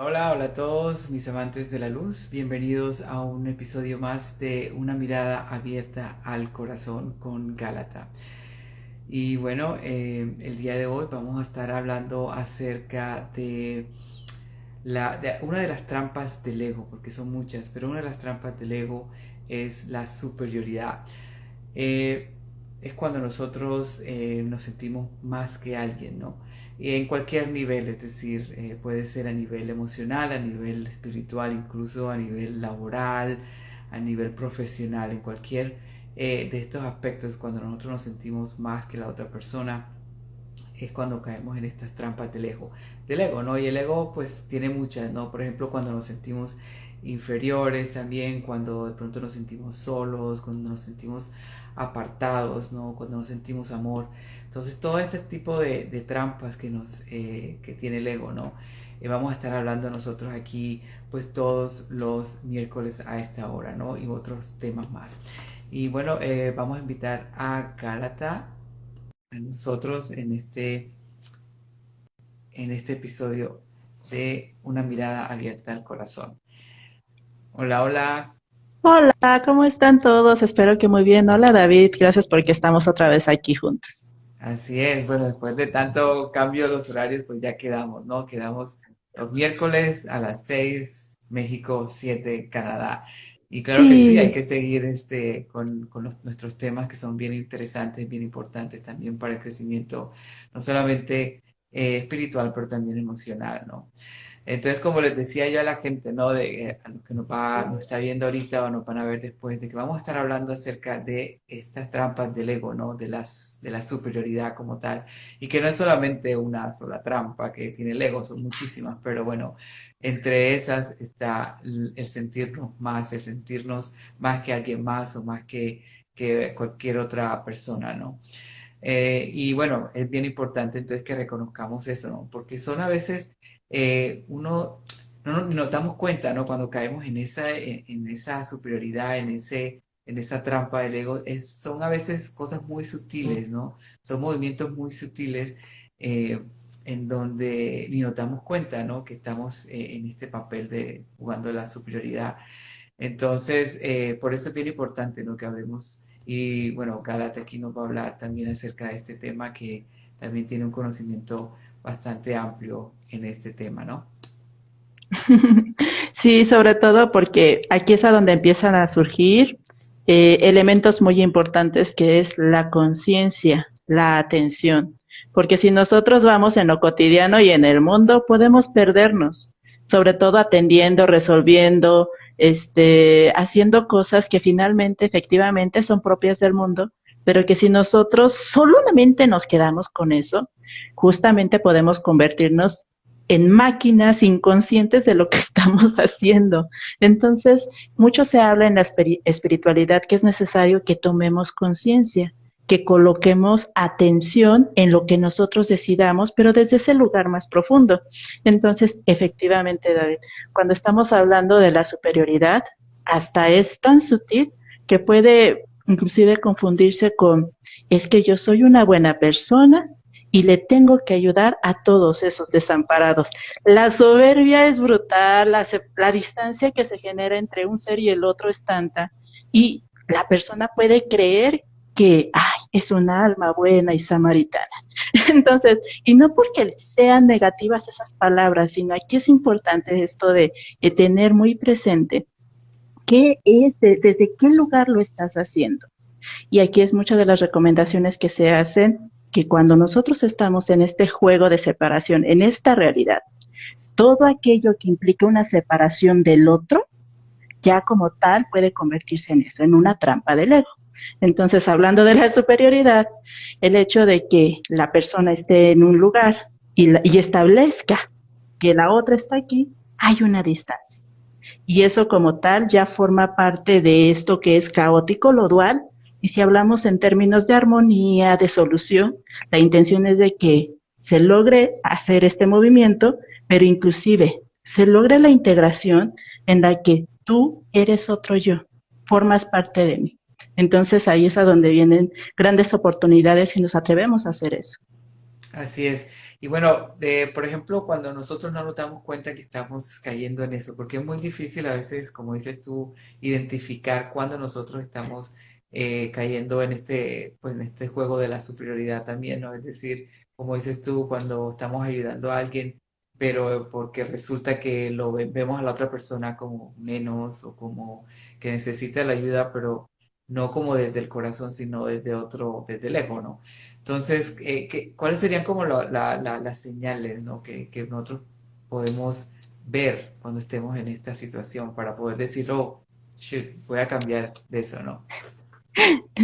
Hola, hola a todos mis amantes de la luz. Bienvenidos a un episodio más de Una mirada abierta al corazón con Gálata. Y bueno, el día de hoy vamos a estar hablando acerca de una de las trampas del ego, porque son muchas, pero una de las trampas del ego es la superioridad. Eh, es cuando nosotros nos sentimos más que alguien, ¿no? Y en cualquier nivel, es decir, puede ser a nivel emocional, a nivel espiritual, incluso a nivel laboral, a nivel profesional, en cualquier de estos aspectos, cuando nosotros nos sentimos más que la otra persona, es cuando caemos en estas trampas del ego, ¿no? Y el ego pues tiene muchas, ¿no? Por ejemplo, cuando nos sentimos inferiores también, cuando de pronto nos sentimos solos, cuando nos sentimos apartados, ¿no? Cuando nos sentimos amor. Entonces, todo este tipo de trampas que tiene el ego, ¿no? Vamos a estar hablando nosotros aquí pues todos los miércoles a esta hora, ¿no? Y otros temas más. Y bueno, vamos a invitar a Gálata a nosotros en este episodio de Una mirada abierta al corazón. Hola, hola. Hola, ¿cómo están todos? Espero que muy bien. Hola David, gracias porque estamos otra vez aquí juntos. Así es, bueno, después de tanto cambio de los horarios, pues ya quedamos, ¿no? Quedamos los miércoles a las 6 México, 7 Canadá. Y claro que sí, hay Sí, que seguir con nuestros temas que son bien interesantes, bien importantes también para el crecimiento, no solamente espiritual, pero también emocional, ¿no? Entonces, como les decía yo a la gente, ¿no? A los que nos está viendo ahorita o nos van a ver después, de que vamos a estar hablando acerca de estas trampas del ego, ¿no? De la superioridad como tal. Y que no es solamente una sola trampa que tiene el ego, son muchísimas, pero bueno, entre esas está el sentirnos más que alguien más o más que cualquier otra persona, ¿no? Y bueno, es bien importante entonces que reconozcamos eso, ¿no? Porque son a veces, uno, no nos damos cuenta, ¿no? Cuando caemos en esa superioridad, en esa trampa del ego, son a veces cosas muy sutiles, ¿no? Son movimientos muy sutiles eh, en donde ni nos damos cuenta, ¿no? Que estamos en este papel de jugando la superioridad. Entonces, por eso es bien importante, ¿no? Que hablemos. Y bueno, Galate aquí nos va a hablar también acerca de este tema que también tiene un conocimiento bastante amplio en este tema, ¿no? sí, sobre todo porque aquí es a donde empiezan a surgir elementos muy importantes que es la conciencia, la atención. Porque si nosotros vamos en lo cotidiano y en el mundo, podemos perdernos, sobre todo atendiendo, resolviendo, haciendo cosas que finalmente, efectivamente, son propias del mundo, pero que si nosotros solamente nos quedamos con eso, justamente podemos convertirnos en máquinas inconscientes de lo que estamos haciendo. Entonces, mucho se habla en la espiritualidad que es necesario que tomemos conciencia, que coloquemos atención en lo que nosotros decidamos, pero desde ese lugar más profundo. Entonces, efectivamente, David, cuando estamos hablando de la superioridad, hasta es tan sutil que puede inclusive confundirse con, es que yo soy una buena persona y le tengo que ayudar a todos esos desamparados. La soberbia es brutal, la distancia que se genera entre un ser y el otro es tanta y la persona puede creer que ay, es una alma buena y samaritana. Entonces, y no porque sean negativas esas palabras, sino aquí es importante esto de tener muy presente qué es, desde qué lugar lo estás haciendo. Y aquí es muchas de las recomendaciones que se hacen, que cuando nosotros estamos en este juego de separación, en esta realidad, todo aquello que implica una separación del otro, ya como tal puede convertirse en eso, en una trampa del ego. Entonces, hablando de la superioridad, el hecho de que la persona esté en un lugar y establezca que la otra está aquí, hay una distancia. Y eso como tal ya forma parte de esto que es caótico, lo dual. Y si hablamos en términos de armonía, de solución, la intención es de que se logre hacer este movimiento, pero inclusive se logre la integración en la que tú eres otro yo, formas parte de mí. Entonces ahí es a donde vienen grandes oportunidades si nos atrevemos a hacer eso. Así es. Y bueno, por ejemplo, cuando nosotros no nos damos cuenta que estamos cayendo en eso, porque es muy difícil a veces, como dices tú, identificar cuando nosotros estamos cayendo en pues, en este juego de la superioridad también, ¿no? Es decir, como dices tú, cuando estamos ayudando a alguien, pero porque resulta que vemos a la otra persona como menos o como que necesita la ayuda, pero no como desde el corazón, sino desde el ego, ¿no? Entonces, ¿cuáles serían como las señales, ¿no? Que nosotros podemos ver cuando estemos en esta situación para poder decir, oh, shoot, voy a cambiar de eso, ¿no?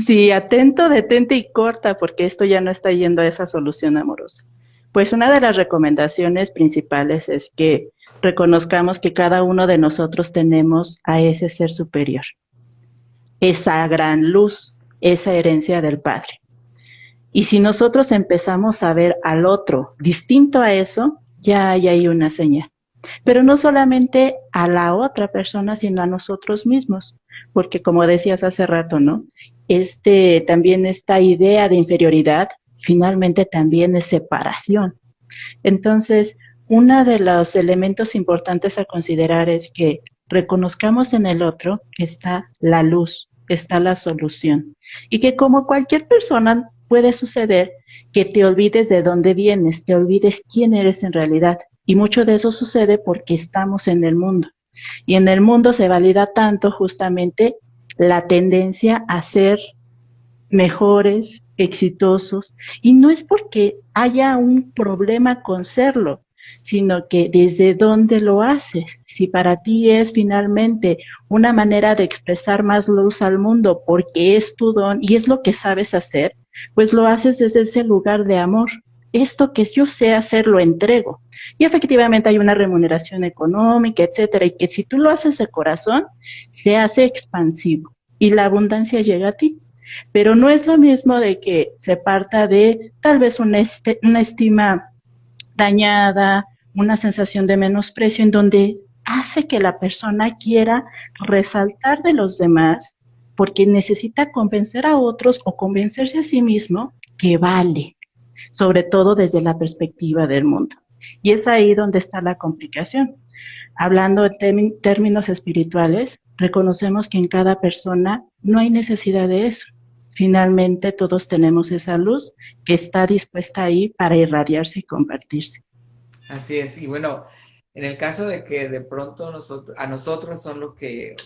Sí, atento, detente y corta, porque esto ya no está yendo a esa solución amorosa. Pues una de las recomendaciones principales es que reconozcamos que cada uno de nosotros tenemos a ese ser superior, esa gran luz, esa herencia del Padre. Y si nosotros empezamos a ver al otro distinto a eso, ya hay ahí una señal. Pero no solamente a la otra persona, sino a nosotros mismos, porque como decías hace rato, ¿no? También esta idea de inferioridad finalmente también es separación. Entonces, uno de los elementos importantes a considerar es que reconozcamos en el otro que está la luz, está la solución. Y que como cualquier persona puede suceder que te olvides de dónde vienes, te olvides quién eres en realidad. Y mucho de eso sucede porque estamos en el mundo. Y en el mundo se valida tanto justamente la tendencia a ser mejores, exitosos, y no es porque haya un problema con serlo, sino que desde dónde lo haces. Si para ti es finalmente una manera de expresar más luz al mundo porque es tu don y es lo que sabes hacer, pues lo haces desde ese lugar de amor. Esto que yo sé hacer lo entrego. Y efectivamente hay una remuneración económica, etcétera, y que si tú lo haces de corazón, se hace expansivo y la abundancia llega a ti. Pero no es lo mismo de que se parta de tal vez una estima dañada, una sensación de menosprecio en donde hace que la persona quiera resaltar de los demás porque necesita convencer a otros o convencerse a sí mismo que vale, sobre todo desde la perspectiva del mundo. Y es ahí donde está la complicación. Hablando en términos espirituales, reconocemos que en cada persona no hay necesidad de eso. Finalmente todos tenemos esa luz que está dispuesta ahí para irradiarse y compartirse. Así es. Y bueno, en el caso de que de pronto a nosotros son los que,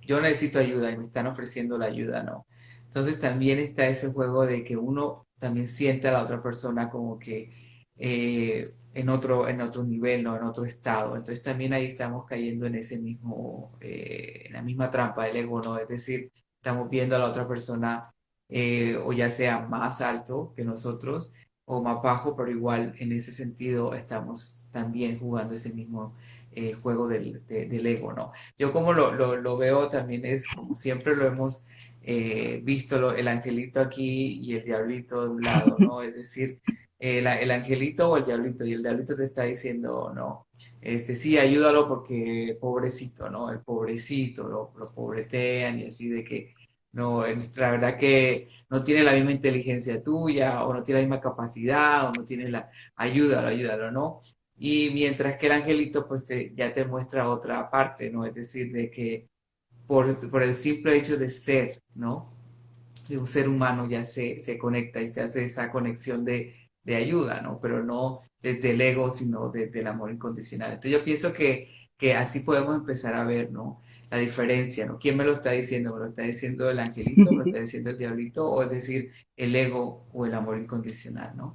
yo necesito ayuda y me están ofreciendo la ayuda, ¿no? Entonces también está ese juego de que uno también siente a la otra persona como que en otro nivel, ¿no? En otro estado. Entonces también ahí estamos cayendo en ese mismo, en la misma trampa del ego, ¿no? Es decir, estamos viendo a la otra persona o ya sea más alto que nosotros o más bajo, pero igual en ese sentido estamos también jugando ese mismo juego del ego, ¿no? Yo como lo veo también es como siempre lo hemos visto, el angelito aquí y el diablito de un lado, ¿no? Es decir, el angelito o el diablito, y el diablito te está diciendo, no, sí, ayúdalo porque pobrecito, ¿no? El pobrecito, lo pobretean y así de que, no, la verdad que no tiene la misma inteligencia tuya, o no tiene la misma capacidad, o no tiene ayúdalo, ayúdalo, ¿no? Y mientras que el angelito, pues ya te muestra otra parte, ¿no? Es decir, de que por el simple hecho de ser, ¿no? De un ser humano ya se conecta y se hace esa conexión de ayuda, ¿no? Pero no desde el ego, sino desde el amor incondicional. Entonces yo pienso que así podemos empezar a ver, ¿no? La diferencia, ¿no? ¿Quién me lo está diciendo? ¿Me lo está diciendo el angelito? ¿Me lo está diciendo el diablito? ¿O es decir, el ego o el amor incondicional, ¿no?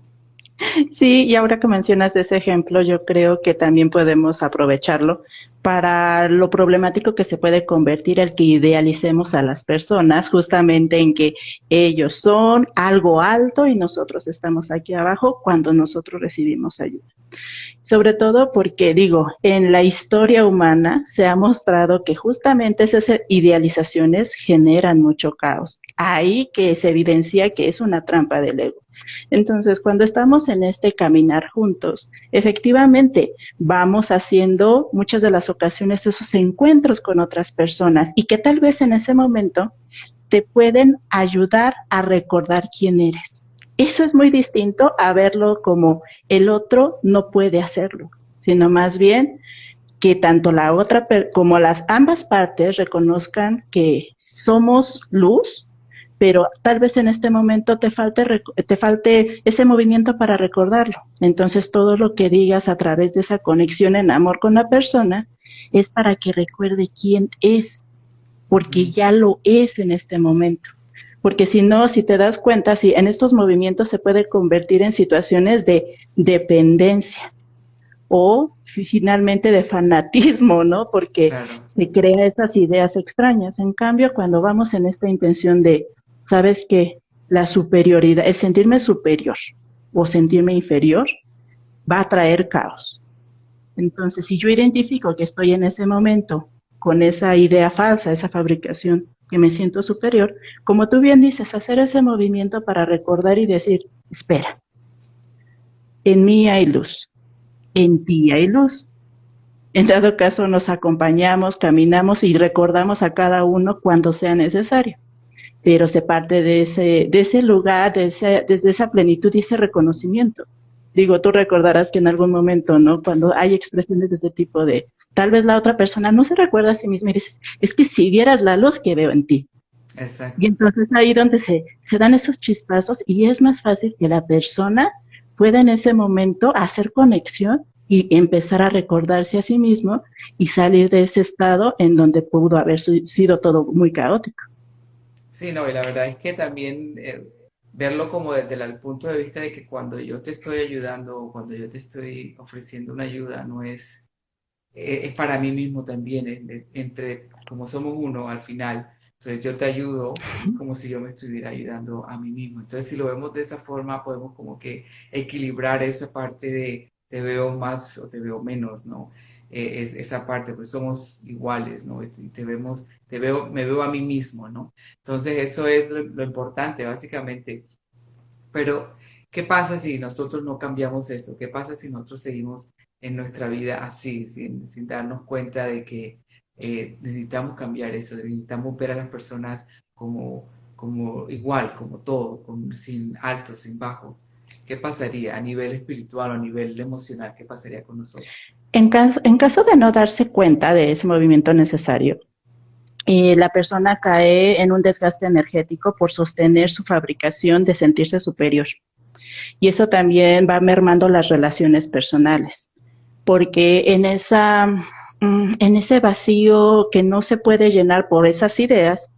Sí, y ahora que mencionas ese ejemplo, yo creo que también podemos aprovecharlo para lo problemático que se puede convertir el que idealicemos a las personas, justamente en que ellos son algo alto y nosotros estamos aquí abajo cuando nosotros recibimos ayuda. Sobre todo porque, digo, en la historia humana se ha mostrado que justamente esas idealizaciones generan mucho caos. Ahí que se evidencia que es una trampa del ego. Entonces, cuando estamos en este caminar juntos, efectivamente vamos haciendo muchas de las ocasiones esos encuentros con otras personas y que tal vez en ese momento te pueden ayudar a recordar quién eres. Eso es muy distinto a verlo como el otro no puede hacerlo, sino más bien que tanto la otra como las ambas partes reconozcan que somos luz, pero tal vez en este momento te falte ese movimiento para recordarlo. Entonces todo lo que digas a través de esa conexión en amor con la persona es para que recuerde quién es, porque Ujú. ya lo es en este momento. Porque si no, si te das cuenta, si en estos movimientos se puede convertir en situaciones de dependencia o finalmente de fanatismo, ¿no? Porque Claro. se crea esas ideas extrañas. En cambio, cuando vamos en esta intención de, ¿sabes qué? La superioridad, el sentirme superior o sentirme inferior va a traer caos. Entonces, si yo identifico que estoy en ese momento con esa idea falsa, esa fabricación, que me siento superior, como tú bien dices, hacer ese movimiento para recordar y decir, espera, en mí hay luz, en ti hay luz. En dado caso, nos acompañamos, caminamos y recordamos a cada uno cuando sea necesario. Pero se parte de ese lugar, desde esa plenitud y ese reconocimiento. Digo, tú recordarás que en algún momento, ¿no? Cuando hay expresiones de ese tipo de, tal vez la otra persona no se recuerda a sí misma y dices, es que si vieras la luz que veo en ti. Y Exacto, sí. entonces ahí donde se dan esos chispazos y es más fácil que la persona pueda en ese momento hacer conexión y empezar a recordarse a sí mismo y salir de ese estado en donde pudo haber sido todo muy caótico. Sí, no, y la verdad es que también verlo como desde el punto de vista de que cuando yo te estoy ayudando o cuando yo te estoy ofreciendo una ayuda, no es, es para mí mismo también, entre, como somos uno al final, entonces yo te ayudo como si yo me estuviera ayudando a mí mismo. Entonces, si lo vemos de esa forma, podemos como que equilibrar esa parte de te veo más o te veo menos, ¿no? Esa parte, pues somos iguales, ¿no? Y te vemos, te veo, me veo a mí mismo, ¿no? Entonces, eso es lo importante, básicamente. Pero, ¿qué pasa si nosotros no cambiamos eso? ¿Qué pasa si nosotros seguimos en nuestra vida así, sin darnos cuenta de que necesitamos cambiar eso, necesitamos ver a las personas como igual, como todo, sin altos, sin bajos? ¿Qué pasaría a nivel espiritual o a nivel emocional? ¿Qué pasaría con nosotros? En caso de no darse cuenta de ese movimiento necesario, la persona cae en un desgaste energético por sostener su fabricación de sentirse superior. Y eso también va mermando las relaciones personales, porque en ese vacío que no se puede llenar por esas ideas,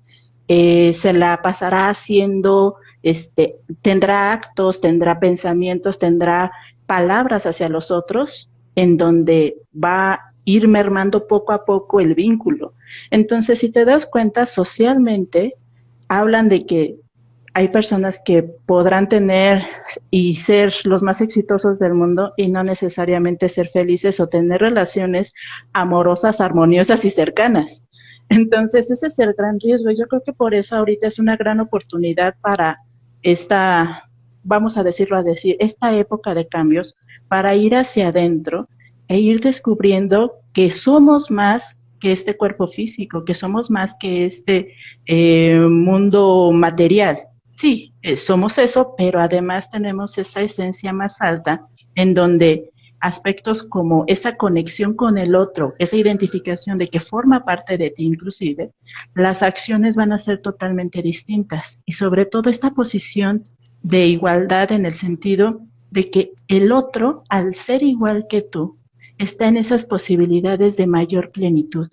se la pasará haciendo, tendrá actos, tendrá pensamientos, tendrá palabras hacia los otros, en donde va a ir mermando poco a poco el vínculo. Entonces, si te das cuenta, socialmente hablan de que hay personas que podrán tener y ser los más exitosos del mundo y no necesariamente ser felices o tener relaciones amorosas, armoniosas y cercanas. Entonces, ese es el gran riesgo. Yo creo que por eso ahorita es una gran oportunidad para esta, vamos a decirlo a decir, esta época de cambios, para ir hacia adentro e ir descubriendo que somos más que este cuerpo físico, que somos más que este mundo material. Sí, somos eso, pero además tenemos esa esencia más alta en donde aspectos como esa conexión con el otro, esa identificación de que forma parte de ti inclusive, las acciones van a ser totalmente distintas y sobre todo esta posición de igualdad en el sentido de que el otro, al ser igual que tú, está en esas posibilidades de mayor plenitud.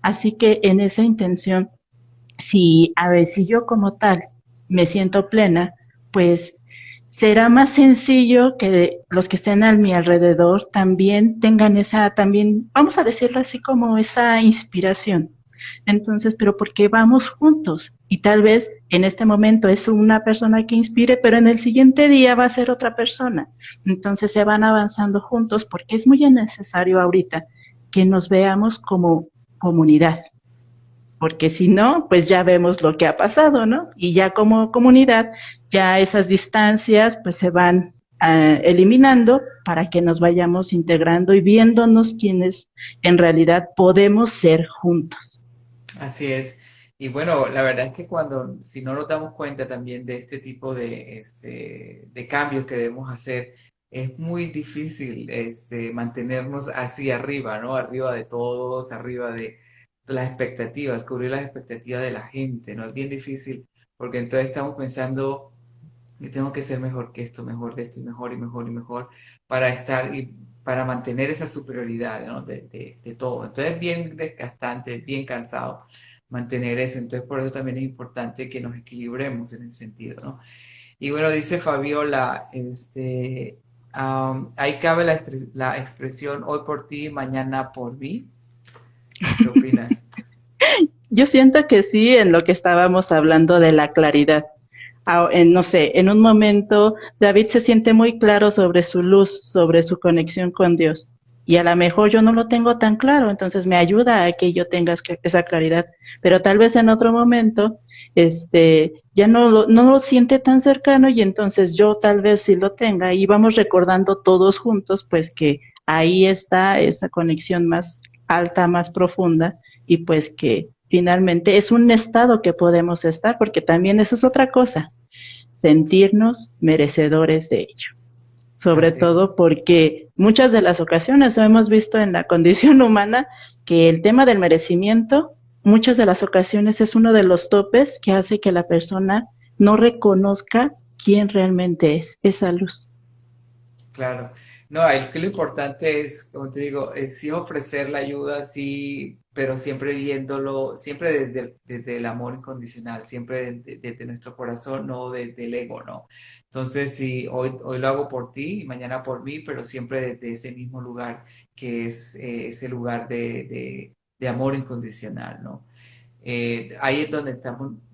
Así que en esa intención, si, a ver, si yo como tal me siento plena, pues será más sencillo que los que estén a mi alrededor también tengan esa, también, vamos a decirlo así como esa inspiración. Entonces, pero porque vamos juntos y tal vez en este momento es una persona que inspire, pero en el siguiente día va a ser otra persona. Entonces se van avanzando juntos porque es muy necesario ahorita que nos veamos como comunidad, porque si no, pues ya vemos lo que ha pasado, ¿no? Y ya como comunidad, ya esas distancias pues se van eliminando para que nos vayamos integrando y viéndonos quienes en realidad podemos ser juntos. Así es. Y bueno, la verdad es que si no nos damos cuenta también de este tipo de cambios que debemos hacer, es muy difícil mantenernos así arriba, ¿no? Arriba de todos, arriba de las expectativas, cubrir las expectativas de la gente, ¿no? Es bien difícil porque entonces estamos pensando yo tengo que ser mejor que esto, mejor de esto, y mejor y mejor y mejor, para estar y para mantener esa superioridad, ¿no? de todo. Entonces es bien desgastante, bien cansado mantener eso. Entonces por eso también es importante que nos equilibremos en ese sentido, ¿no? Y bueno, dice Fabiola, ahí cabe la expresión hoy por ti, mañana por mí. ¿Qué opinas? Yo siento que sí, en lo que estábamos hablando de la claridad. No sé, en un momento David se siente muy claro sobre su luz, sobre su conexión con Dios. Y a lo mejor yo no lo tengo tan claro, entonces me ayuda a que yo tenga esa claridad. Pero tal vez en otro momento, ya no lo siente tan cercano y entonces yo tal vez sí lo tenga y vamos recordando todos juntos, pues que ahí está esa conexión más alta, más profunda y pues que finalmente es un estado que podemos estar, porque también eso es otra cosa, sentirnos merecedores de ello. Sobre Así, todo porque muchas de las ocasiones hemos visto en la condición humana que el tema del merecimiento, muchas de las ocasiones es uno de los topes que hace que la persona no reconozca quién realmente es esa luz. claro. No, es que lo importante es, como te digo, es sí ofrecer la ayuda, sí, pero siempre viéndolo, siempre desde el amor incondicional, siempre desde nuestro corazón, no desde el ego, ¿no? Entonces, sí, hoy lo hago por ti y mañana por mí, pero siempre desde ese mismo lugar, que es ese lugar de amor incondicional, ¿no? Ahí es donde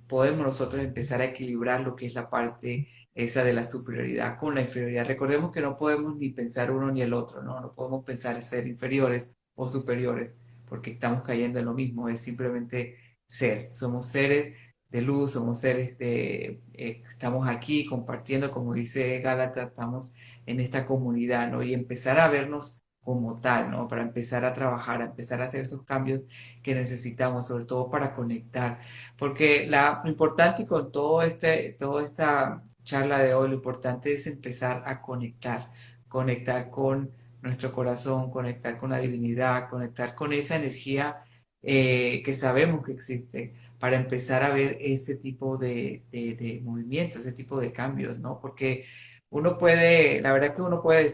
podemos nosotros empezar a equilibrar lo que es la parte esa de la superioridad con la inferioridad. Recordemos que no podemos ni pensar uno ni el otro, ¿no? No podemos pensar ser inferiores o superiores, porque estamos cayendo en lo mismo, es simplemente ser. Somos seres de luz, somos seres estamos aquí compartiendo, como dice Gálatas, estamos en esta comunidad, ¿no? Y empezar a vernos como tal, ¿no? Para empezar a trabajar, a empezar a hacer esos cambios que necesitamos, sobre todo para conectar. Porque lo importante y con toda esta charla de hoy, lo importante es empezar a conectar, conectar con nuestro corazón, conectar con la divinidad, conectar con esa energía que sabemos que existe para empezar a ver ese tipo de movimientos, ese tipo de cambios, ¿no? Porque uno puede, la verdad que uno puede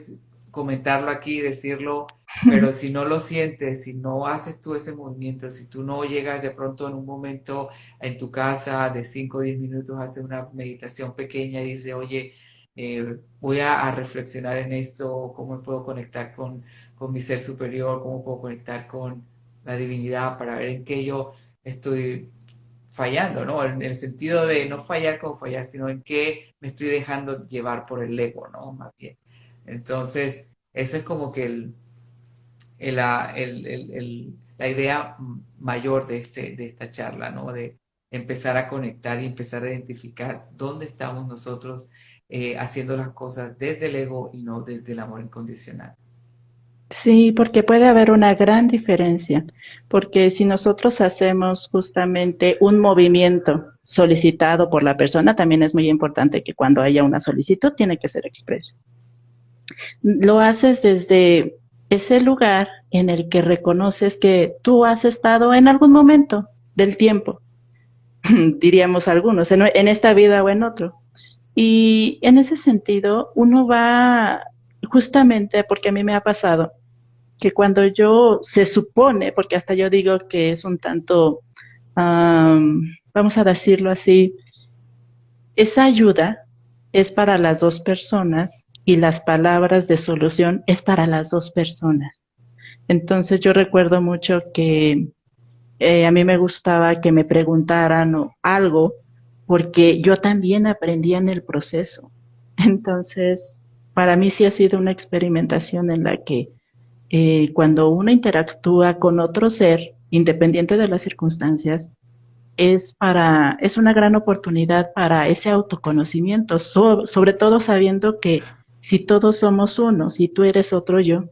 comentarlo aquí, decirlo, pero si no lo sientes, si no haces tú ese movimiento, si tú no llegas de pronto en un momento en tu casa de 5 o 10 minutos, haces una meditación pequeña y dices, oye, voy a reflexionar en esto, cómo puedo conectar con mi ser superior, cómo puedo conectar con la divinidad para ver en qué yo estoy fallando, ¿no? En el sentido de no fallar como fallar, sino en qué me estoy dejando llevar por el ego, ¿no? Más bien. Entonces, eso es como que la idea mayor de esta charla, ¿no? De empezar a conectar y empezar a identificar dónde estamos nosotros haciendo las cosas desde el ego y no desde el amor incondicional. Sí, porque puede haber una gran diferencia, porque si nosotros hacemos justamente un movimiento solicitado por la persona, también es muy importante que cuando haya una solicitud tiene que ser expreso. Lo haces desde ese lugar en el que reconoces que tú has estado en algún momento del tiempo, diríamos algunos, en esta vida o en otro. Y en ese sentido, uno va justamente, porque a mí me ha pasado, que cuando yo se supone, porque hasta yo digo que es un tanto, vamos a decirlo así, esa ayuda es para las dos personas y las palabras de solución es para las dos personas. Entonces yo recuerdo mucho que a mí me gustaba que me preguntaran algo porque yo también aprendía en el proceso. Entonces, para mí sí ha sido una experimentación en la que cuando uno interactúa con otro ser, independiente de las circunstancias, es una gran oportunidad para ese autoconocimiento, sobre todo sabiendo que si todos somos uno, si tú eres otro yo,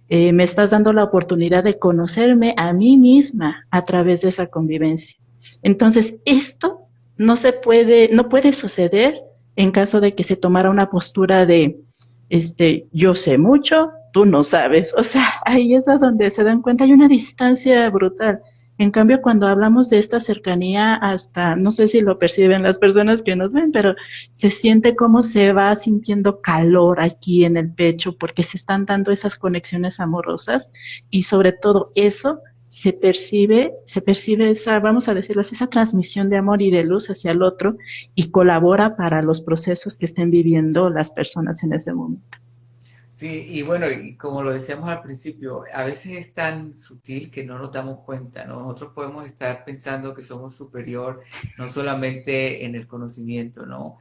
me estás dando la oportunidad de conocerme a mí misma a través de esa convivencia. Entonces, esto no puede suceder en caso de que se tomara una postura de, yo sé mucho, tú no sabes. O sea, ahí es a donde se dan cuenta, hay una distancia brutal. En cambio, cuando hablamos de esta cercanía, hasta, no sé si lo perciben las personas que nos ven, pero se siente como se va sintiendo calor aquí en el pecho porque se están dando esas conexiones amorosas y sobre todo eso se percibe esa, vamos a decirlo así, esa transmisión de amor y de luz hacia el otro y colabora para los procesos que estén viviendo las personas en ese momento. Sí, y bueno, y como lo decíamos al principio, a veces es tan sutil que no nos damos cuenta, ¿no? Nosotros podemos estar pensando que somos superior no solamente en el conocimiento, ¿no?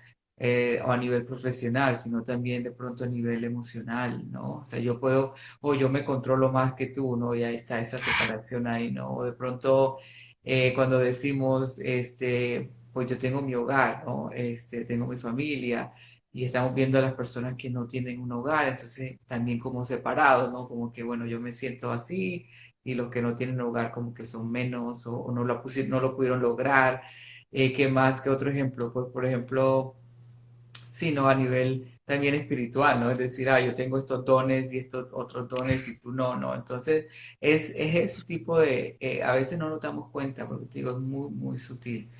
O a nivel profesional, sino también de pronto a nivel emocional, ¿no? O sea, yo puedo, o yo me controlo más que tú, ¿no? Ya está esa separación ahí, ¿no? O de pronto, cuando decimos, pues yo tengo mi hogar, ¿no? Tengo mi familia y estamos viendo a las personas que no tienen un hogar, entonces también como separados, ¿no? Como que, bueno, yo me siento así y los que no tienen hogar como que son menos o no no lo pudieron lograr. ¿Qué más? ¿Qué otro ejemplo? Pues, por ejemplo, sí, ¿no? A nivel también espiritual, ¿no? Es decir, yo tengo estos dones y estos otros dones y tú no, ¿no? Entonces, es ese tipo de, a veces no nos damos cuenta, porque te digo, es muy, muy sutil.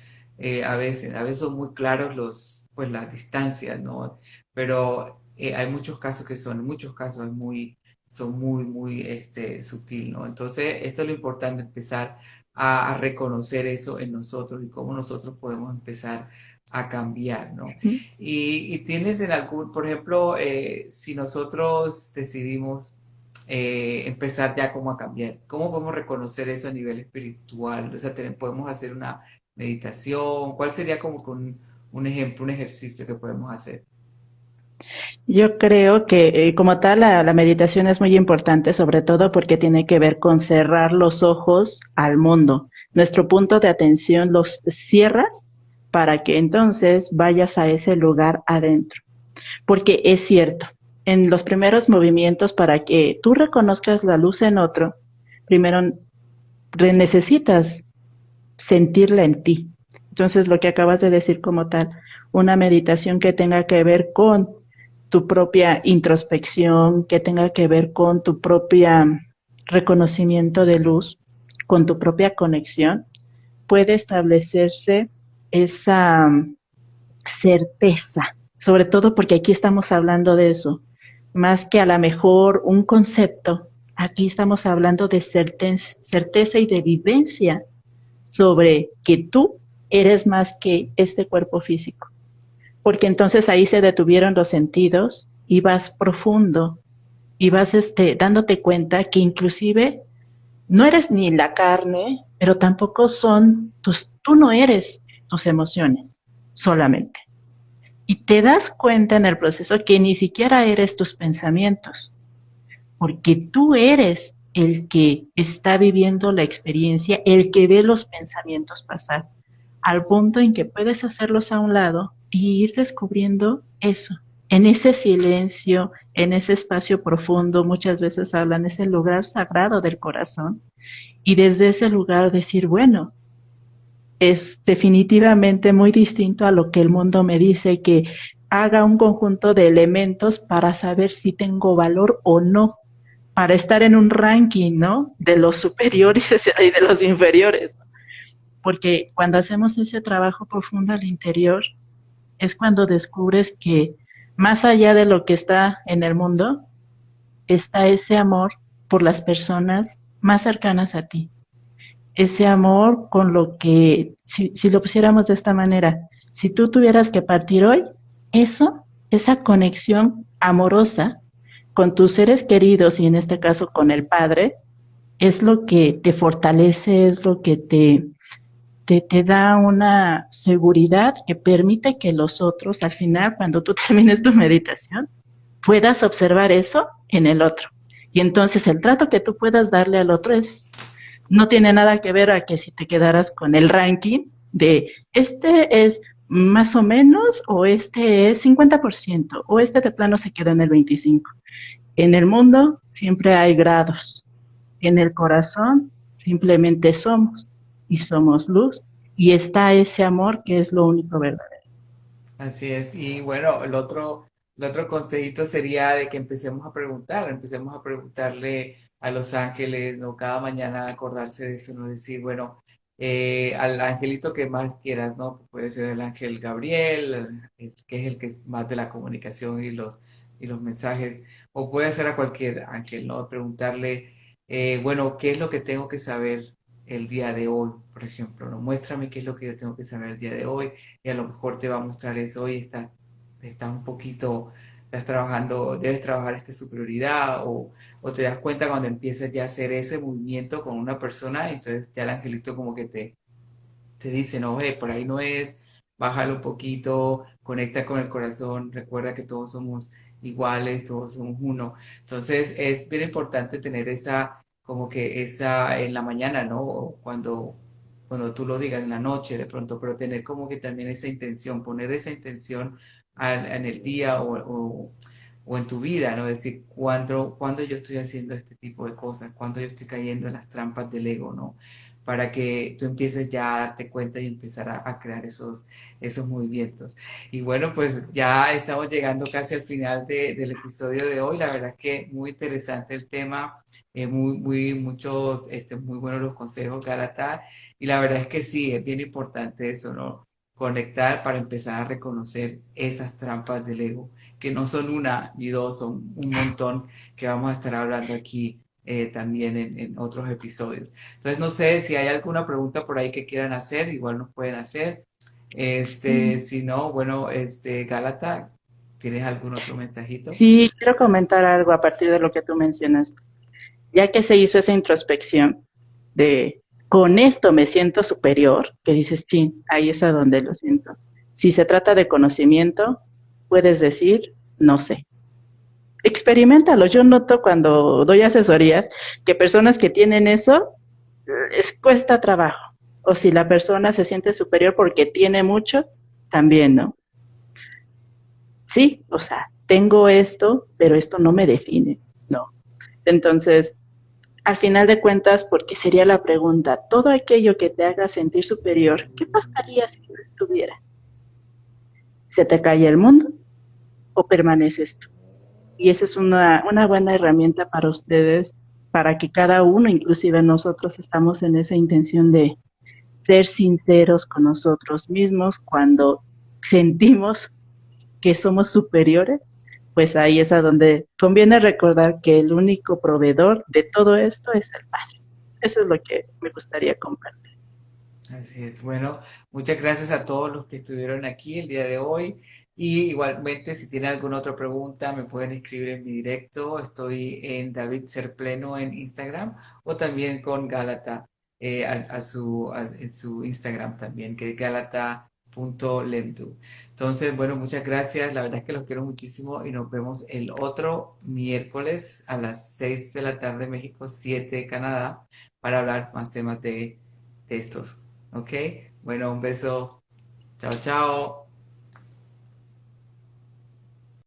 A veces son muy claros pues las distancias, ¿no? Pero hay muchos casos que son, muchos casos son muy, muy, sutil, ¿no? Entonces, esto es lo importante, empezar a reconocer eso en nosotros y cómo nosotros podemos empezar a cambiar, ¿no? Y tienes en algún, por ejemplo, si nosotros decidimos empezar ya como a cambiar, ¿cómo podemos reconocer eso a nivel espiritual? O sea, podemos hacer una meditación, ¿cuál sería como que un ejemplo, un ejercicio que podemos hacer? Yo creo que como tal la meditación es muy importante, sobre todo porque tiene que ver con cerrar los ojos al mundo. Nuestro punto de atención los cierras para que entonces vayas a ese lugar adentro. Porque es cierto, en los primeros movimientos para que tú reconozcas la luz en otro, primero necesitas sentirla en ti. Entonces, lo que acabas de decir como tal, una meditación que tenga que ver con tu propia introspección, que tenga que ver con tu propia reconocimiento de luz, con tu propia conexión, puede establecerse esa certeza, sobre todo porque aquí estamos hablando de eso, más que a lo mejor un concepto, aquí estamos hablando de certeza y de vivencia sobre que tú eres más que este cuerpo físico, porque entonces ahí se detuvieron los sentidos y vas profundo y vas dándote cuenta que inclusive no eres ni la carne, pero tampoco tú no eres tus emociones solamente. Y te das cuenta en el proceso que ni siquiera eres tus pensamientos, porque tú eres el que está viviendo la experiencia, el que ve los pensamientos pasar, al punto en que puedes hacerlos a un lado y ir descubriendo eso. En ese silencio, en ese espacio profundo, muchas veces hablan, es el lugar sagrado del corazón, y desde ese lugar decir, bueno, es definitivamente muy distinto a lo que el mundo me dice que haga un conjunto de elementos para saber si tengo valor o no, para estar en un ranking, ¿no? De los superiores y de los inferiores. Porque cuando hacemos ese trabajo profundo al interior, es cuando descubres que más allá de lo que está en el mundo, está ese amor por las personas más cercanas a ti. Ese amor con lo que, si lo pusiéramos de esta manera, si tú tuvieras que partir hoy, esa conexión amorosa con tus seres queridos y en este caso con el Padre, es lo que te fortalece, es lo que te da una seguridad que permite que los otros, al final, cuando tú termines tu meditación, puedas observar eso en el otro. Y entonces el trato que tú puedas darle al otro no tiene nada que ver a que si te quedaras con el ranking de este es más o menos o este es 50% o este de plano se quedó en el 25%. En el mundo siempre hay grados. En el corazón simplemente somos y somos luz y está ese amor que es lo único verdadero. Así es. Y bueno, el otro consejito sería de que empecemos a preguntarle a los ángeles, ¿no? Cada mañana acordarse de eso, ¿no? Decir, bueno, al angelito que más quieras, ¿no? Puede ser el ángel Gabriel, que es el que es más de la comunicación y los mensajes, o puede ser a cualquier ángel, ¿no? Preguntarle, bueno, ¿qué es lo que tengo que saber el día de hoy, por ejemplo, ¿no? Muéstrame qué es lo que yo tengo que saber el día de hoy y a lo mejor te va a mostrar eso y estás un poquito, estás trabajando, debes trabajar esta superioridad o te das cuenta cuando empiezas ya a hacer ese movimiento con una persona, entonces ya el angelito como que te dice, no, por ahí no es, bájalo un poquito, conecta con el corazón, recuerda que todos somos iguales, todos somos uno. Entonces es bien importante tener esa, como que esa en la mañana, ¿no? O cuando tú lo digas en la noche de pronto, pero tener como que también esa intención, poner esa intención en el día o en tu vida, ¿no? Es decir, cuando yo estoy haciendo este tipo de cosas, cuando yo estoy cayendo en las trampas del ego, ¿no? Para que tú empieces ya a darte cuenta y empezar a crear esos movimientos. Y bueno, pues ya estamos llegando casi al final del episodio de hoy. La verdad es que muy interesante el tema, muchos, muy buenos los consejos, Galata. Y la verdad es que sí, es bien importante eso, ¿no? Conectar para empezar a reconocer esas trampas del ego, que no son una ni dos, son un montón que vamos a estar hablando aquí también en otros episodios. Entonces, no sé si hay alguna pregunta por ahí que quieran hacer, igual nos pueden hacer. Si no, bueno, Gálata, ¿tienes algún otro mensajito? Sí, quiero comentar algo a partir de lo que tú mencionas. Ya que se hizo esa introspección de con esto me siento superior, que dices, sí, ahí es a donde lo siento. Si se trata de conocimiento, puedes decir, no sé. Experimentalo. Yo noto cuando doy asesorías que personas que tienen eso, les cuesta trabajo. O si la persona se siente superior porque tiene mucho, también, ¿no? Sí, o sea, tengo esto, pero esto no me define, ¿no? Entonces, al final de cuentas, porque sería la pregunta, todo aquello que te haga sentir superior, ¿qué pasaría si no estuviera? ¿Se te cae el mundo o permaneces tú? Y esa es una buena herramienta para ustedes, para que cada uno, inclusive nosotros, estamos en esa intención de ser sinceros con nosotros mismos cuando sentimos que somos superiores, pues ahí es a donde conviene recordar que el único proveedor de todo esto es el Padre. Eso es lo que me gustaría compartir. Así es. Bueno, muchas gracias a todos los que estuvieron aquí el día de hoy. Y igualmente, si tienen alguna otra pregunta, me pueden escribir en mi directo. Estoy en David Ser Pleno en Instagram o también con Gálata en su Instagram también, que es galata.lemdu. Entonces, bueno, muchas gracias. La verdad es que los quiero muchísimo y nos vemos el otro miércoles a las 6 de la tarde, México, 7 Canadá, para hablar más temas de estos. ¿Ok? Bueno, un beso. Chao, chao.